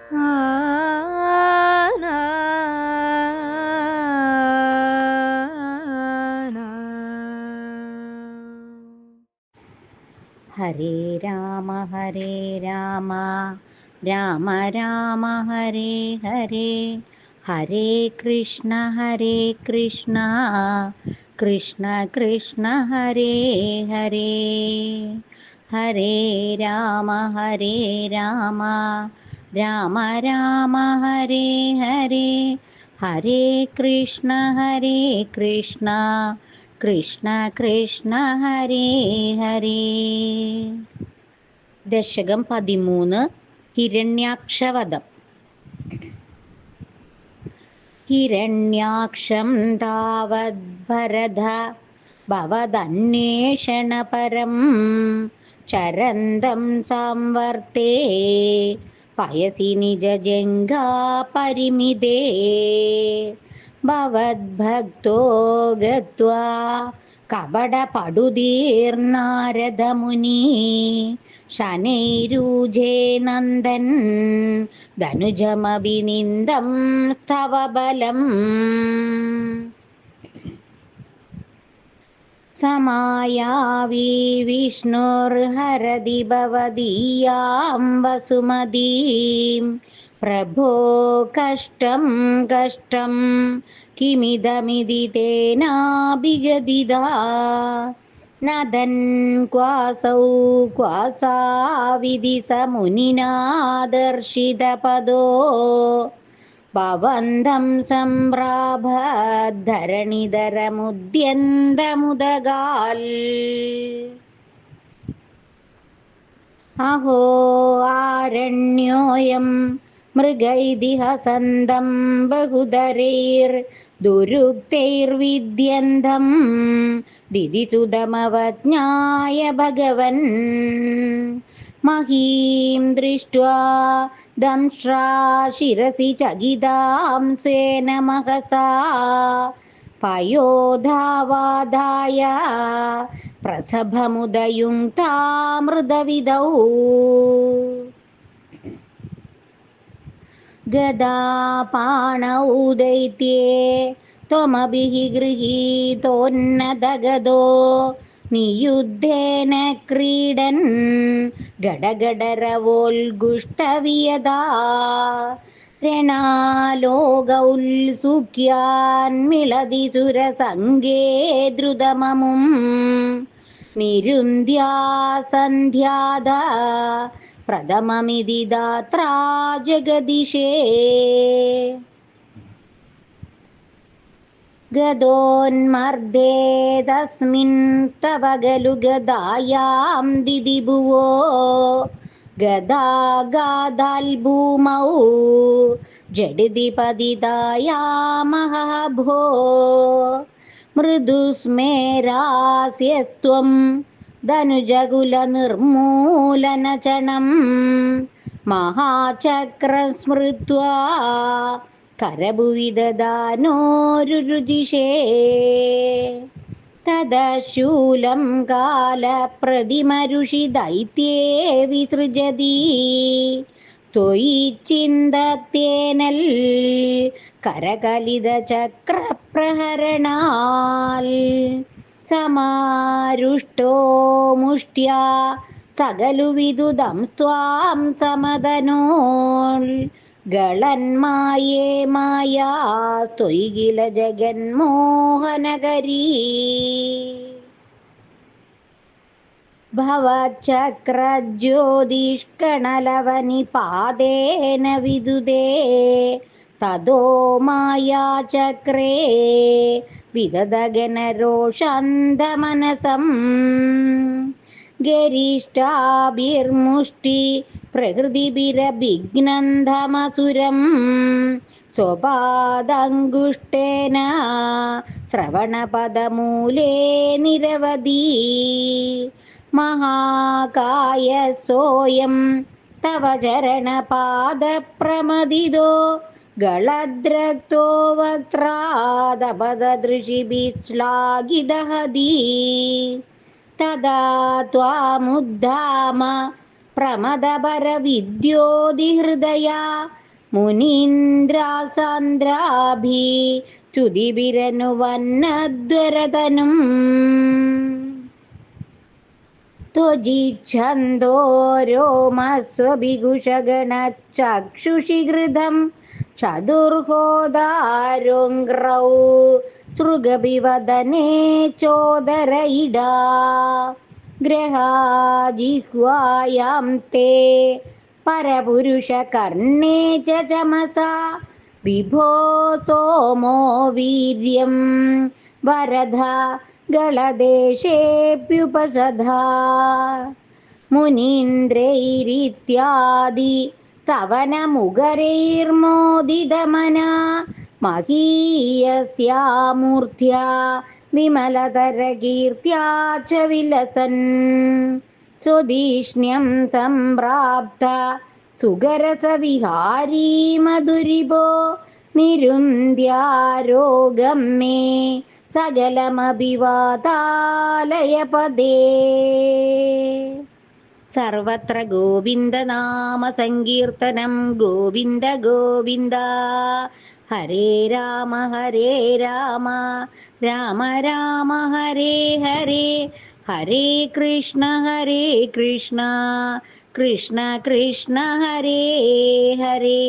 ഹരേ രാമ രാമ രാമ ഹരേ ഹരേ, ഹരേ കൃഷ്ണ കൃഷ്ണ കൃഷ്ണ ഹരേ ഹരേ. ഹരേ രാമ രാമ രാമ ഹരേ ഹരേ, ഹരേ കൃഷ്ണ കൃഷ്ണ കൃഷ്ണ ഹരേ ഹരേ. ദശകം 13. ഹിരണ്യാക്ഷവധം. ഹിരണ്യാക്ഷം താവത് ഭരത ഭവദന്വേഷണപരം ചരന്തം സംവർത്തേ പയസി നിജജംഘാ പരിമിതേ. ഭവദ്ഭക്തോ ഗത്വാ കപടപടുതീർനാരദമുനി ശനൈരൂജേ നന്ദൻ ധനുജമഭിനിന്ദം തവ ബലം. സമായാവി വിഷ്ണുർഹരതി ഭവദീയാം വസുമതീം. പ്രഭോ കഷ്ടം കഷ്ടം കിമിദമിതി തേനാഭിഗദിതാ. നദൻ ക്വാസൗ ക്വാസാവിധി സമുനിനാ ദർശിതപദോ ഭവന്തം സംപ്രാഭദ്ധരണിധരമുദ്യന്തമുദഗാൽ. അഹോ ആരണ്യോയം മൃഗൈതിഹസന്തം ബഹുധരൈർ ദുരുക്തൈർവിദ്യന്തം ദിദിസുതമവജ്ഞായ ഭഗവൻ. മഹീം ദൃഷ്ട്വാ ദംഷ്ട്രാ ശിരസി ചകിതാം സ്വേന മഹസാ പയോധാവാധായ പ്രസഭമുദയുങ്ക്താമൃതവിദൗ. ഗദാപാണൗ ദൈത്യേ ത്വമഭിഃ ഗൃഹീതോന്നതഗദോ നിയുദ്ധേന ക്രീഡൻ ഗഡഗഡരവോൽഗുഷ്ടവിയദാ. രണാലോകൗത്സുക്യാന്മിളതി സുരസംഗേ ദ്രുതമമും നിരുന്ധ്യാ സന്ധ്യാദ പ്രഥമമിതി ദാത്രാ ജഗദിശേ. ഗദോന്മർദ്ദേ തസ്മിൻ തവ ഖലു ഗദായാം ദിദിഭുവോ ഗദാഗാദാൽഭൂമൗ ജഡിതി പതിതായാമഹ ഭോ. മൃദുസ്മേരാസ്യസ്ത്വം ധനുജകുലനിർമൂലനചണം മഹാചക്രം സ്മൃത്വാ കരഭുവിദധാനോരുരുജിഷേ. തദശൂലം കാലപ്രതിമരുഷി ദൈത്യേ വിസൃജതി ത്വയി ചിന്തത്യേനൽ കരകലിതചക്രപ്രഹരണാൽ. സമാരുഷ്ടോ മുഷ്ട്യാ സകലു വിദുദം സ്വാം സമദനോൽ ഗളന്മായേ മായാ ത്വയി കില ജഗന്മോഹനകരീ. ഭവചക്രജ്യോതിഷ്കണലവനിപാതേന വിദുദേ തതോ മായാചക്രേ വിദദഗനരോഷാന്തമനസം. ഗരിഷ്ഠാഭിർമുഷ്ടി പ്രകൃതിഭിരഭിഘ്നന്ധമസുരം സ്വപാദാങ്കുഷ്ടേന ശ്രവണപദമൂലേ നിരവധി. മഹാകായ സോയം തവ ചരണപാദപ്രമദിതോ ഗളദ്രക്തോ വക്ത്രാദപദൃശിഭിശ്ലാഘിതഹതി. തദാ ത്വാമുദ്ധാമ പ്രമദപരവിദ്യോതിഹൃദയാ മുനീന്ദ്രാസാന്ദ്രാഭി ചുതിബിരനുവന്നദ്വരതനും ത്വജിച്ഛന്തോ രോമസ്വഭിഘുഷഗണചക്ഷുഷി ഹൃദം ചതുർഹോദാരോങ്ക്രൗ സൃഗഭിവദനേ ചോദരയിടാ ഗ്രഹാജിഹ്വായാം തേ പരപുരുഷകർണേ ച ചമസാ വിഭോ സോമോ വീര്യം വരദ ഗളദേശേപ്യുപസധാ മുനീന്ദ്രൈരിത്യാദി തവനമുഖരൈർമോദിതമനാ മഹീയസ്യാമൂർധ്യാ വിമലതരകീർത്യാ ച വിലസൻ സ്വദീഷ്ണ്യം സംപ്രാപ്ത സുഗരസവിഹാരീ മധുരിപോ നിരുന്ധ്യാരോഗം മേ സകലമഭിവാതാലയപദേ. സർവത്ര ഗോവിന്ദനാമ സങ്കീർത്തനം ഗോവിന്ദ ഗോവിന്ദ. ഹരേ രാമ രാമ രാമ ഹരേ ഹരേ, ഹരേ കൃഷ്ണ കൃഷ്ണ കൃഷ്ണ ഹരേ ഹരേ.